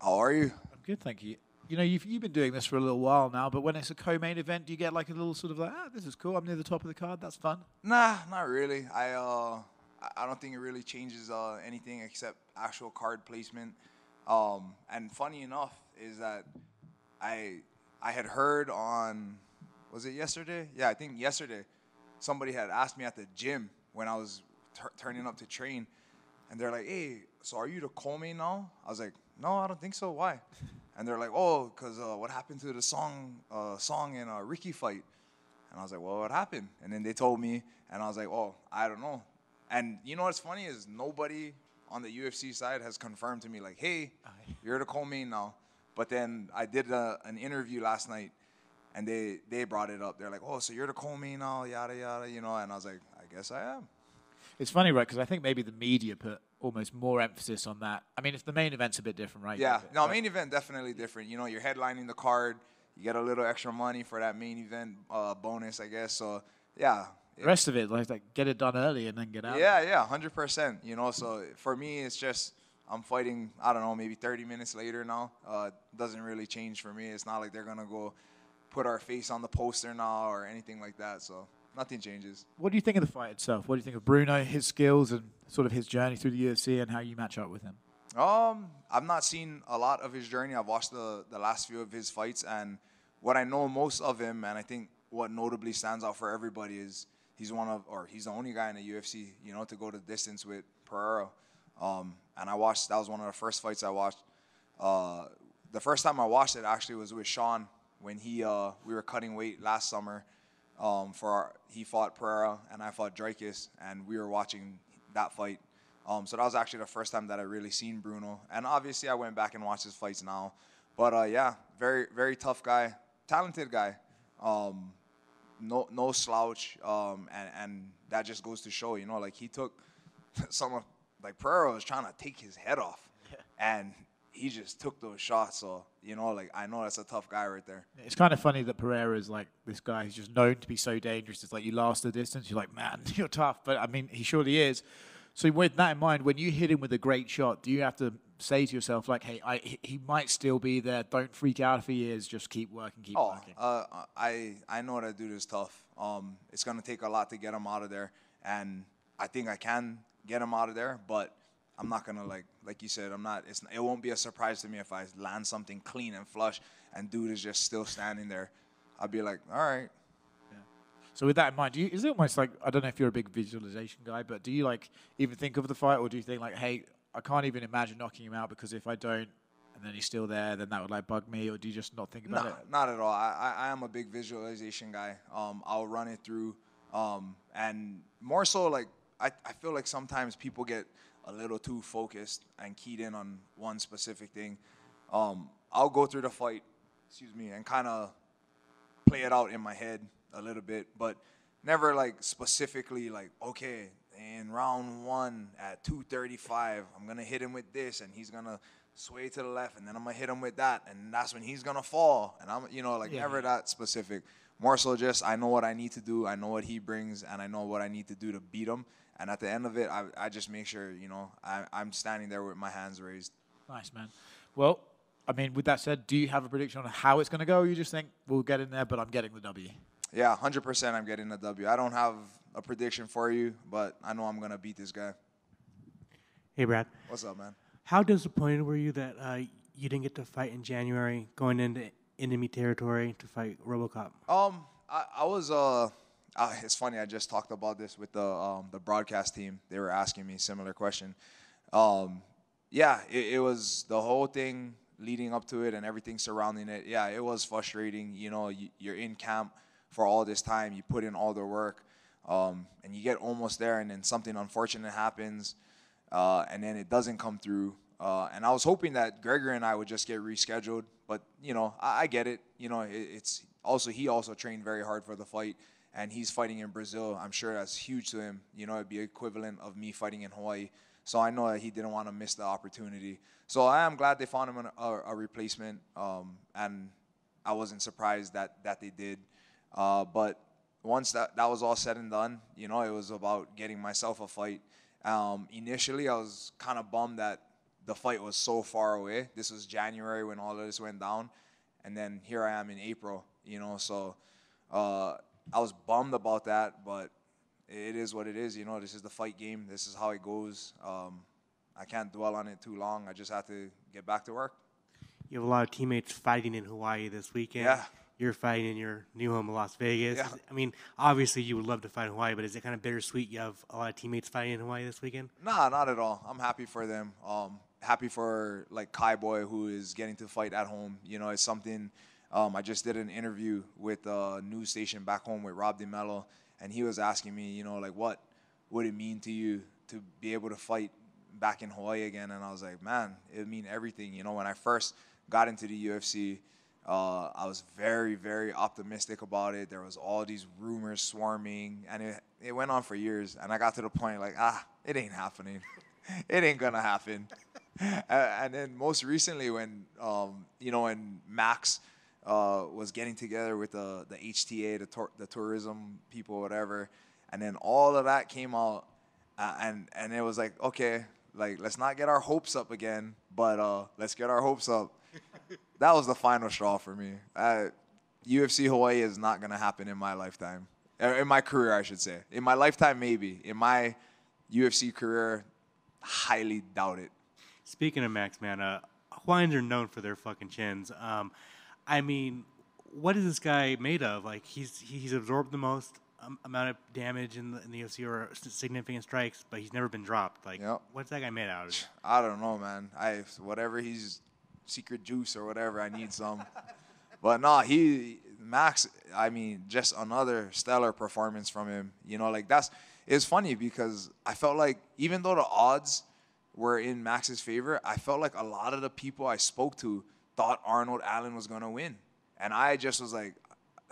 How are you? I'm good, thank you. You know, you've been doing this for a little while now, but when it's a co-main event, do you get like a little sort of like, this is cool, I'm near the top of the card, that's fun? Nah, not really. I don't think it really changes anything except actual card placement. And funny enough is that I I had heard on, was it yesterday? Yeah, I think yesterday somebody had asked me at the gym when I was turning up to train, and they're like, "Hey, so are you the co-main now?" I was like, "No, I don't think so. Why?" And they're like, "Oh, cause what happened to the song in Ricky fight?" And I was like, "Well, what happened?" And then they told me, and I was like, "Oh, I don't know." And you know what's funny is nobody on the UFC side has confirmed to me like, "Hey, you're the co-main now." But then I did an interview last night, and they brought it up. They're like, "Oh, so you're the co-main now, yada yada," you know. And I was like, "I guess I am." It's funny, right? Because I think maybe the media put almost more emphasis on that. I mean, if the main event's a bit different, right? Yeah, no, main event definitely different. You know, you're headlining the card. You get a little extra money for that main event bonus, I guess. So, yeah. The rest of it, like get it done early and then get out. Yeah, 100%. You know, so for me, it's just I'm fighting, I don't know, maybe 30 minutes later now. Doesn't really change for me. It's not like they're going to go put our face on the poster now or anything like that. So nothing changes. What do you think of the fight itself? What do you think of Bruno, his skills, and sort of his journey through the UFC and how you match up with him? I've not seen a lot of his journey. I've watched the last few of his fights, and what I know most of him, and I think what notably stands out for everybody is he's the only guy in the UFC, you know, to go the distance with Pereira. And that was one of the first fights I watched. The first time I watched it actually was with Sean when we were cutting weight last summer. He fought Pereira and I fought Dreykus, and we were watching that fight. So that was actually the first time that I really seen Bruno. And obviously I went back and watched his fights now. But yeah, very, very tough guy, talented guy. No slouch. And that just goes to show, you know, like he took like Pereira was trying to take his head off. And he just took those shots. So, you know, like I know that's a tough guy right there. It's kind of funny that Pereira is like this guy who's just known to be so dangerous. It's like you last the distance, you're like, man, you're tough. But I mean, he surely is. So with that in mind, when you hit him with a great shot, do you have to say to yourself, like, hey, he might still be there. Don't freak out if he is. Just keep working, keep working. I know that dude is tough. It's going to take a lot to get him out of there. And I think I can get him out of there. But I'm not going to, like you said, it won't be a surprise to me if I land something clean and flush and dude is just still standing there. I'll be like, all right. So with that in mind, is it almost like, I don't know if you're a big visualization guy, but do you like even think of the fight, or do you think like, hey, I can't even imagine knocking him out because if I don't and then he's still there, then that would like bug me, or do you just not think about it? Not at all. I am a big visualization guy. I'll run it through. And more so like, I feel like sometimes people get a little too focused and keyed in on one specific thing. I'll go through the fight, and kind of play it out in my head a little bit, but never like specifically like, okay, in round 1 at 235, I'm going to hit him with this and he's going to sway to the left and then I'm going to hit him with that and that's when he's going to fall. And I'm, never that specific. More so just I know what I need to do. I know what he brings and I know what I need to do to beat him. And at the end of it, I just make sure, I'm standing there with my hands raised. Nice, man. Well, I mean, with that said, do you have a prediction on how it's going to go? Or you just think we'll get in there, but I'm getting the W? Yeah, 100% I'm getting the W. I don't have a prediction for you, but I know I'm going to beat this guy. Hey, Brad. What's up, man? How disappointed were you that you didn't get to fight in January, going into enemy territory to fight RoboCop? I was it's funny, I just talked about this with the broadcast team. They were asking me a similar question. Yeah, it was the whole thing leading up to it and everything surrounding it. Yeah, it was frustrating. You know, you're in camp for all this time. You put in all the work, and you get almost there, and then something unfortunate happens, and then it doesn't come through. And I was hoping that Gregor and I would just get rescheduled, but, I get it. It's also he also trained very hard for the fight, and he's fighting in Brazil. I'm sure that's huge to him. It'd be equivalent of me fighting in Hawaii. So I know that he didn't want to miss the opportunity. So I am glad they found him a replacement, and I wasn't surprised that they did. But once that was all said and done, it was about getting myself a fight. Initially, I was kind of bummed that the fight was so far away. This was January when all of this went down, and then here I am in April, you know. So I was bummed about that, but it is what it is, you know. This is the fight game. This is how it goes. I can't dwell on it too long. I just have to get back to work. You have a lot of teammates fighting in Hawaii this weekend. Yeah. You're fighting in your new home in Las Vegas. Yeah. I mean, obviously you would love to fight in Hawaii, but is it kind of bittersweet you have a lot of teammates fighting in Hawaii this weekend? Nah, not at all. I'm happy for them. Happy for like Kai Boy, who is getting to fight at home. You know, it's something. I just did an interview with a news station back home with Rob DeMello, and he was asking me, you know, like, what would it mean to you to be able to fight back in Hawaii again? And I was like, man, it would mean everything. You know, when I first got into the UFC, I was very, very optimistic about it. There was all these rumors swarming, and it went on for years. And I got to the point like, it ain't happening. It ain't gonna happen. And then most recently, when you know, when Max was getting together with the HTA, the tourism people, whatever, and then all of that came out, and it was like, okay, like, let's not get our hopes up again, but let's get our hopes up. That was the final straw for me. UFC Hawaii is not going to happen in my lifetime. In my career, I should say. In my lifetime, maybe. In my UFC career, highly doubt it. Speaking of Max, man, Hawaiians are known for their fucking chins. I mean, what is this guy made of? Like, he's absorbed the most amount of damage in the UFC or significant strikes, but he's never been dropped. Like, Yep. What's that guy made out of? I don't know, man. Whatever he's secret juice or whatever, I need some. But no, Max, I mean, just another stellar performance from him. You know, like, it's funny because I felt like even though the odds were in Max's favor, I felt like a lot of the people I spoke to thought Arnold Allen was going to win. And I just was like,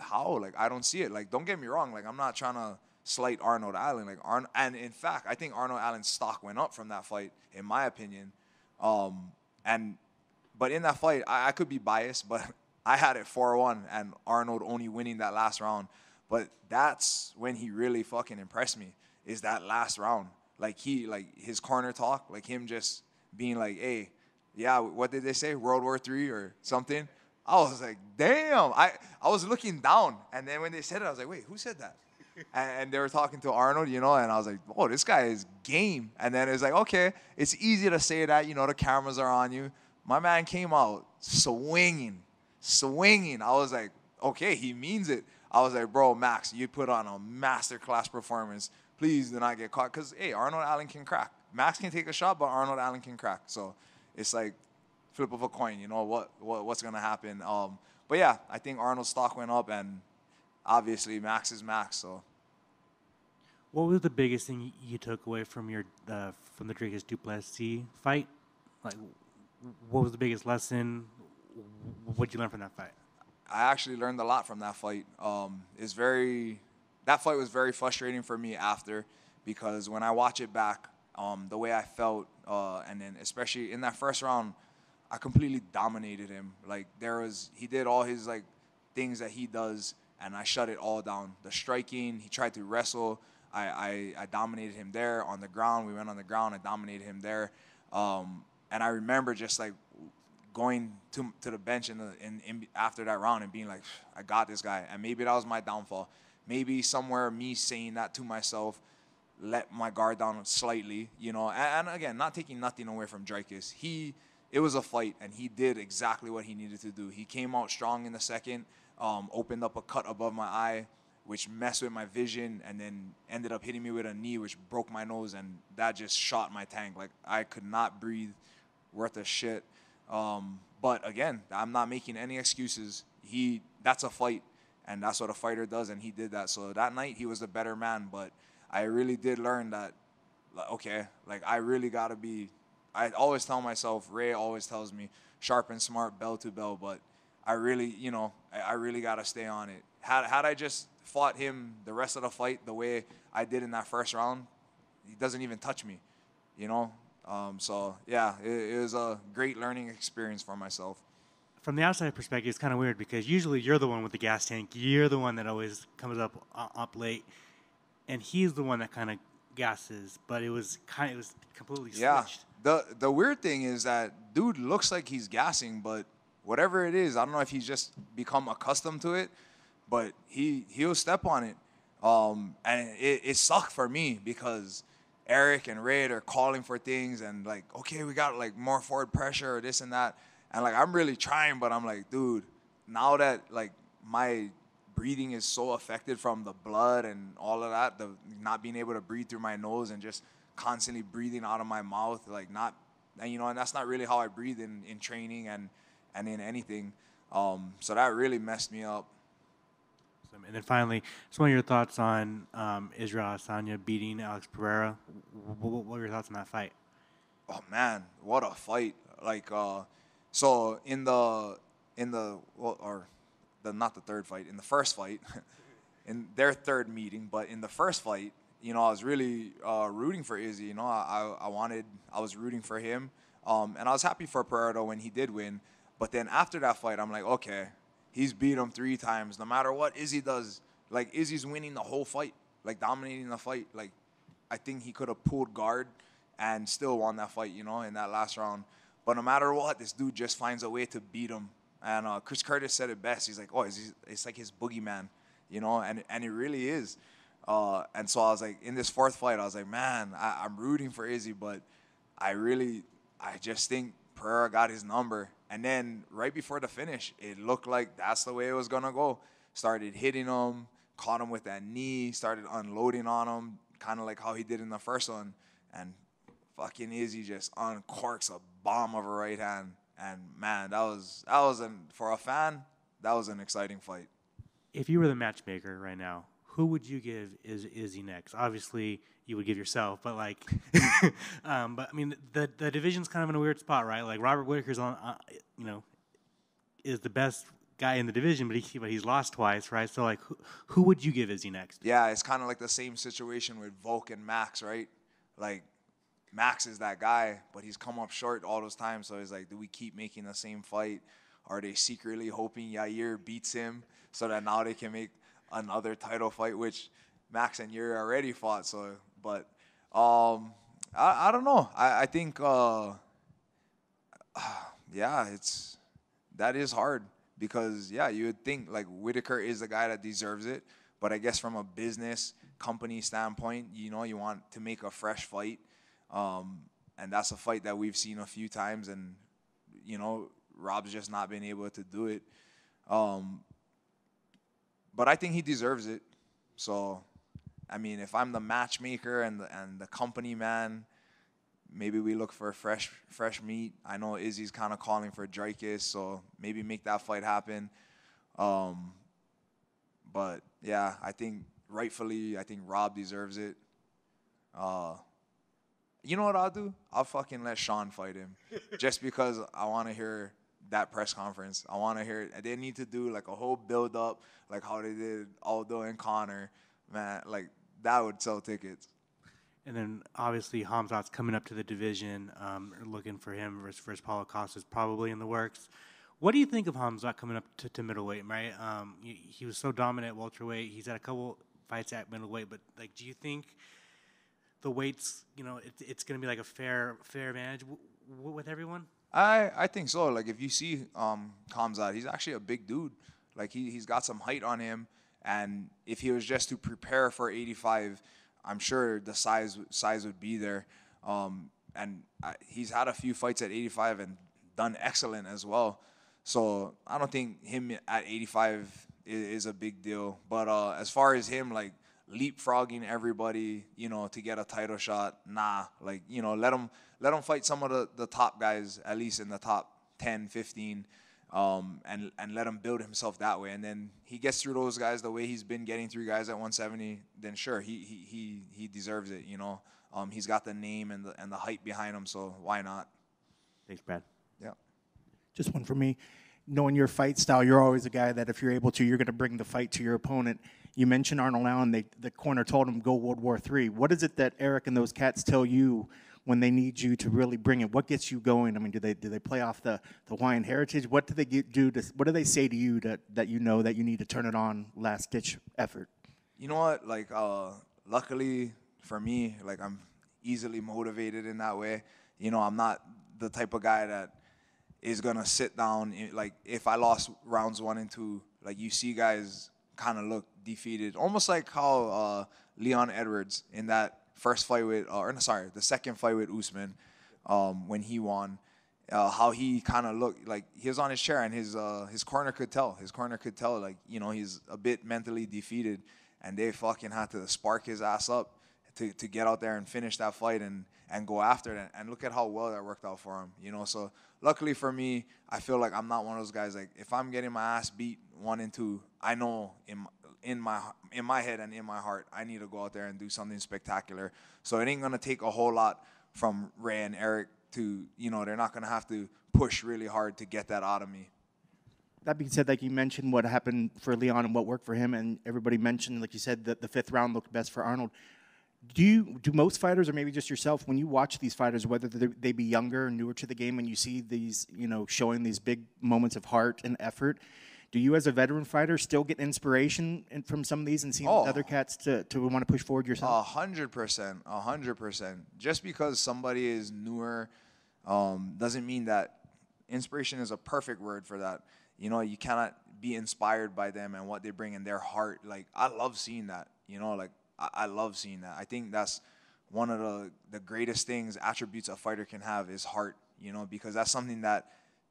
how? Like, I don't see it. Like, don't get me wrong. Like, I'm not trying to slight Arnold Allen. Like, and in fact, I think Arnold Allen's stock went up from that fight, in my opinion. But in that fight, I could be biased, but I had it 4-1 and Arnold only winning that last round. But that's when he really fucking impressed me, is that last round. Like, his corner talk, like him just being like, hey, yeah, what did they say? World War III or something? I was like, damn. I was looking down, and then when they said it, I was like, wait, who said that? And they were talking to Arnold, you know, and I was like, oh, this guy is game. And then it was like, okay, it's easy to say that, you know, the cameras are on you. My man came out swinging. I was like, okay, he means it. I was like, bro, Max, you put on a masterclass performance. Please do not get caught. Because, hey, Arnold Allen can crack. Max can take a shot, but Arnold Allen can crack. So it's like flip of a coin, you know, what's going to happen. But, yeah, I think Arnold's stock went up, and obviously Max is Max. So, What was the biggest thing you took away from from the Dricus Duplessis fight? Like, what was the biggest lesson? What did you learn from that fight? I actually learned a lot from that fight. That fight was very frustrating for me after, because when I watch it back, the way I felt, and then especially in that first round, I completely dominated him. Like, he did all his like things that he does, and I shut it all down. The striking, he tried to wrestle. I dominated him there on the ground. We went on the ground. I dominated him there. And I remember just like going to the bench in after that round and being like, I got this guy. And maybe that was my downfall. Maybe somewhere me saying that to myself let my guard down slightly, you know. And again, not taking nothing away from Dricus. It was a fight, and he did exactly what he needed to do. He came out strong in the second, opened up a cut above my eye, which messed with my vision, and then ended up hitting me with a knee, which broke my nose, and that just shot my tank. Like, I could not breathe, worth a shit. But again, I'm not making any excuses. That's a fight, and that's what a fighter does, and he did that. So that night, he was the better man, but I really did learn that, okay, like, I really got to be, I always tell myself, Ray always tells me, sharp and smart, bell to bell, but I really, you know, I really got to stay on it. Had I just fought him the rest of the fight the way I did in that first round, he doesn't even touch me, you know? So, yeah, it was a great learning experience for myself. From the outside perspective, it's kind of weird because usually you're the one with the gas tank. You're the one that always comes up late, and he's the one that kind of gasses. But it was completely switched. Yeah, The weird thing is that dude looks like he's gassing, but whatever it is, I don't know if he's just become accustomed to it, but he'll step on it. And it sucked for me because Eric and Ray are calling for things and like, okay, we got like more forward pressure or this and that. And like, I'm really trying, but I'm like, dude, now that like my breathing is so affected from the blood and all of that, the not being able to breathe through my nose and just constantly breathing out of my mouth, like not, and you know, and that's not really how I breathe in training and in anything. So that really messed me up. And then finally, just one of your thoughts on Israel Adesanya beating Alex Pereira. What were your thoughts on that fight? Oh man, what a fight! Like, so in the not the third fight, in the first fight, in their third meeting, but in the first fight, you know, I was really rooting for Izzy. You know, I was rooting for him, and I was happy for Pereira when he did win. But then after that fight, I'm like, okay. He's beat him 3 times. No matter what Izzy does, like Izzy's winning the whole fight, like dominating the fight. Like I think he could have pulled guard and still won that fight, you know, in that last round. But no matter what, this dude just finds a way to beat him. And Chris Curtis said it best. He's like, oh, it's like his boogeyman, you know, and it really is. And so I was like, in this 4th fight, I was like, man, I'm rooting for Izzy, but I just think Pereira got his number. And then right before the finish, it looked like that's the way it was going to go. Started hitting him, caught him with that knee, started unloading on him, kind of like how he did in the first one. And fucking Izzy just uncorks a bomb of a right hand. And, man, for a fan, that was an exciting fight. If you were the matchmaker right now, who would you give Izzy next? Obviously, you would give yourself, but like, but I mean, the division's kind of in a weird spot, right? Like Robert Whittaker's on, you know, is the best guy in the division, but he's lost twice, right? So like, who would you give Izzy next? Yeah, it's kind of like the same situation with Volk and Max, right? Like, Max is that guy, but he's come up short all those times. So it's like, do we keep making the same fight? Are they secretly hoping Yair beats him so that now they can make another title fight, which Max and Yuri already fought? So, but I don't know. I think yeah, that is hard because yeah, you would think like Whittaker is the guy that deserves it, but I guess from a business company standpoint, you know, you want to make a fresh fight, and that's a fight that we've seen a few times, and you know, Rob's just not been able to do it. But I think he deserves it. So, I mean, if I'm the matchmaker and the company man, maybe we look for fresh meat. I know Izzy's kind of calling for Dreykus, so maybe make that fight happen. But yeah, I think rightfully, I think Rob deserves it. You know what I'll do? I'll fucking let Sean fight him, just because I want to hear that press conference. I want to hear it. They need to do like a whole build up, like how they did Aldo and Connor. Man, like that would sell tickets. And then obviously Hamzat's coming up to the division, looking for him versus Paulo Costa's probably in the works. What do you think of Hamzat coming up to middleweight, right? He was so dominant at welterweight. He's had a couple fights at middleweight, but like, do you think the weights, you know, it's going to be like a fair advantage with everyone? I think so. Like if you see Hamzat, he's actually a big dude. Like he's got some height on him, and if he was just to prepare for 85, I'm sure the size would be there. And he's had a few fights at 85 and done excellent as well. So I don't think him at 85 is a big deal. But as far as him like leapfrogging everybody, you know, to get a title shot, nah. Like, you know, let him fight some of the top guys, at least in the top 10, 15, and let him build himself that way. And then he gets through those guys the way he's been getting through guys at 170. Then sure, he deserves it. You know, he's got the name and the hype behind him. So why not? Thanks, Brad. Yeah. Just one for me. Knowing your fight style, you're always a guy that if you're able to, you're going to bring the fight to your opponent. You mentioned Arnold Allen. The corner told him, go World War III. What is it that Eric and those cats tell you when they need you to really bring it? What gets you going? I mean, do they play off the Hawaiian heritage? What do they what do they say to you that you know that you need to turn it on, last-ditch effort? You know what? Like, luckily for me, like I'm easily motivated in that way. You know, I'm not the type of guy that is gonna sit down. Like if I lost rounds 1 and 2, like you see guys kind of look defeated, almost like how Leon Edwards in that first fight with, the second fight with Usman, when he won, how he kind of looked like he was on his chair and his corner could tell. His corner could tell, like, you know, he's a bit mentally defeated, and they fucking had to spark his ass up to get out there and finish that fight and go after it. And look at how well that worked out for him, you know. So luckily for me, I feel like I'm not one of those guys. Like if I'm getting my ass beat 1 and 2, I know in my head and in my heart, I need to go out there and do something spectacular. So it ain't gonna take a whole lot from Ray and Eric to, you know, they're not gonna have to push really hard to get that out of me. That being said, like you mentioned what happened for Leon and what worked for him, and everybody mentioned, like you said, that the 5th round looked best for Arnold. Do most fighters, or maybe just yourself, when you watch these fighters, whether they be younger or newer to the game, and you see these, you know, showing these big moments of heart and effort, do you as a veteran fighter still get inspiration from some of these and seeing other cats to want to push forward yourself? 100%. Just because somebody is newer doesn't mean that inspiration is a perfect word for that. You know, you cannot be inspired by them and what they bring in their heart. Like, I love seeing that, you know, like, I love seeing that. I think that's one of the greatest things, attributes a fighter can have is heart, you know, because that's something that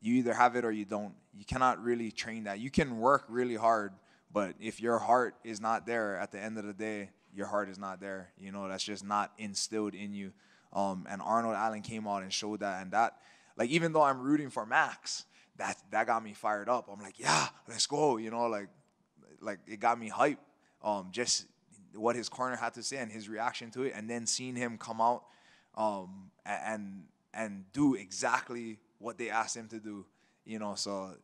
you either have it or you don't. You cannot really train that. You can work really hard, but if your heart is not there at the end of the day, your heart is not there. You know, that's just not instilled in you. And Arnold Allen came out and showed that. And that, like, even though I'm rooting for Max, that got me fired up. I'm like, yeah, let's go. You know, like it got me hyped. Just what his corner had to say and his reaction to it, and then seeing him come out and do exactly what they asked him to do, you know. So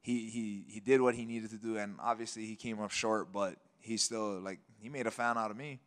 he did what he needed to do, and obviously he came up short, but he still, like, he made a fan out of me.